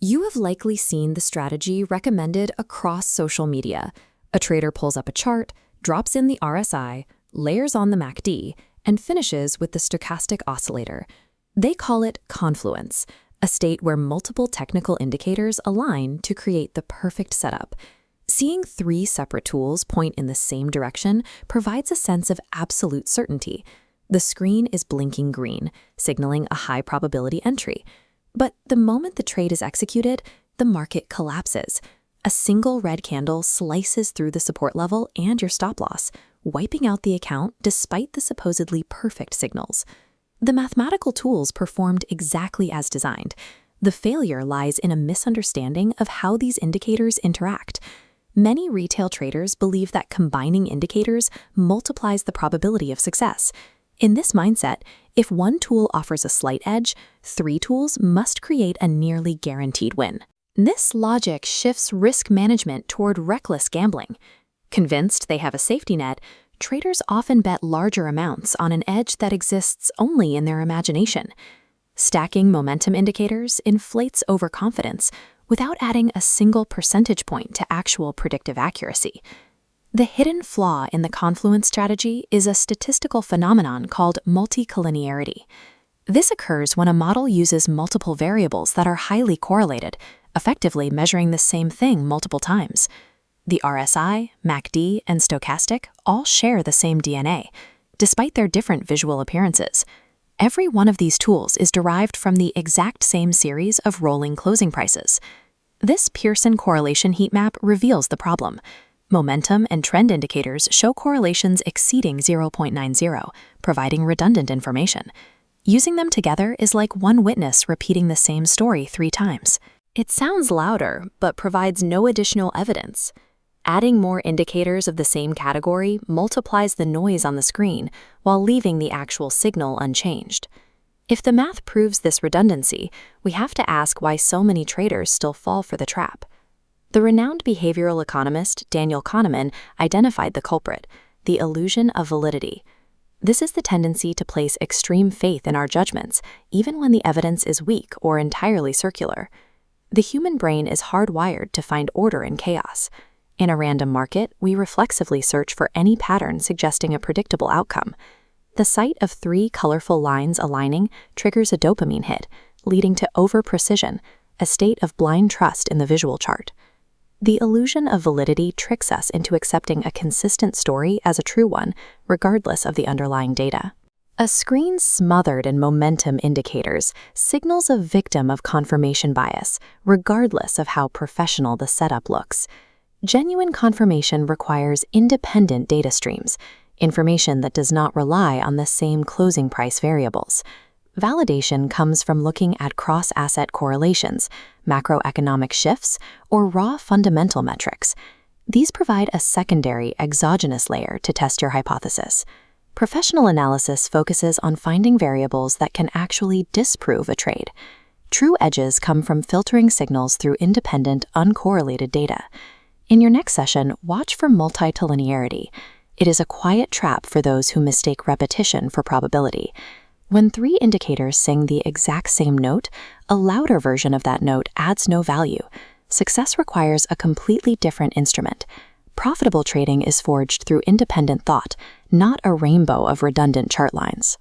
You have likely seen the strategy recommended across social media. A trader pulls up a chart, drops in the RSI, layers on the MACD, and finishes with the stochastic oscillator. They call it Confluence, a state where multiple technical indicators align to create the perfect setup. Seeing three separate tools point in the same direction provides a sense of absolute certainty. The screen is blinking green, signaling a high probability entry. But the moment the trade is executed, the market collapses. A single red candle slices through the support level and your stop loss, wiping out the account despite the supposedly perfect signals. The mathematical tools performed exactly as designed. The failure lies in a misunderstanding of how these indicators interact. Many retail traders believe that combining indicators multiplies the probability of success. In this mindset, if one tool offers a slight edge, three tools must create a nearly guaranteed win. This logic shifts risk management toward reckless gambling. Convinced they have a safety net, traders often bet larger amounts on an edge that exists only in their imagination. Stacking momentum indicators inflates overconfidence without adding a single percentage point to actual predictive accuracy. The hidden flaw in the Confluence strategy is a statistical phenomenon called multicollinearity. This occurs when a model uses multiple variables that are highly correlated, effectively measuring the same thing multiple times. The RSI, MACD, and stochastic all share the same DNA, despite their different visual appearances. Every one of these tools is derived from the exact same series of rolling closing prices. This Pearson correlation heat map reveals the problem. Momentum and trend indicators show correlations exceeding 0.90, providing redundant information. Using them together is like one witness repeating the same story 3 times. It sounds louder, but provides no additional evidence. Adding more indicators of the same category multiplies the noise on the screen while leaving the actual signal unchanged. If the math proves this redundancy, we have to ask why so many traders still fall for the trap. The renowned behavioral economist Daniel Kahneman identified the culprit, the illusion of validity. This is the tendency to place extreme faith in our judgments, even when the evidence is weak or entirely circular. The human brain is hardwired to find order in chaos. In a random market, we reflexively search for any pattern suggesting a predictable outcome. The sight of 3 colorful lines aligning triggers a dopamine hit, leading to over-precision, a state of blind trust in the visual chart. The illusion of validity tricks us into accepting a consistent story as a true one, regardless of the underlying data. A screen smothered in momentum indicators signals a victim of confirmation bias, regardless of how professional the setup looks. Genuine confirmation requires independent data streams, information that does not rely on the same closing price variables. Validation comes from looking at cross-asset correlations, macroeconomic shifts, or raw fundamental metrics. These provide a secondary exogenous layer to test your hypothesis. Professional analysis focuses on finding variables that can actually disprove a trade. True edges come from filtering signals through independent, uncorrelated data. In your next session, watch for multilinearity. It is a quiet trap for those who mistake repetition for probability. When 3 indicators sing the exact same note, a louder version of that note adds no value. Success requires a completely different instrument. Profitable trading is forged through independent thought, not a rainbow of redundant chart lines.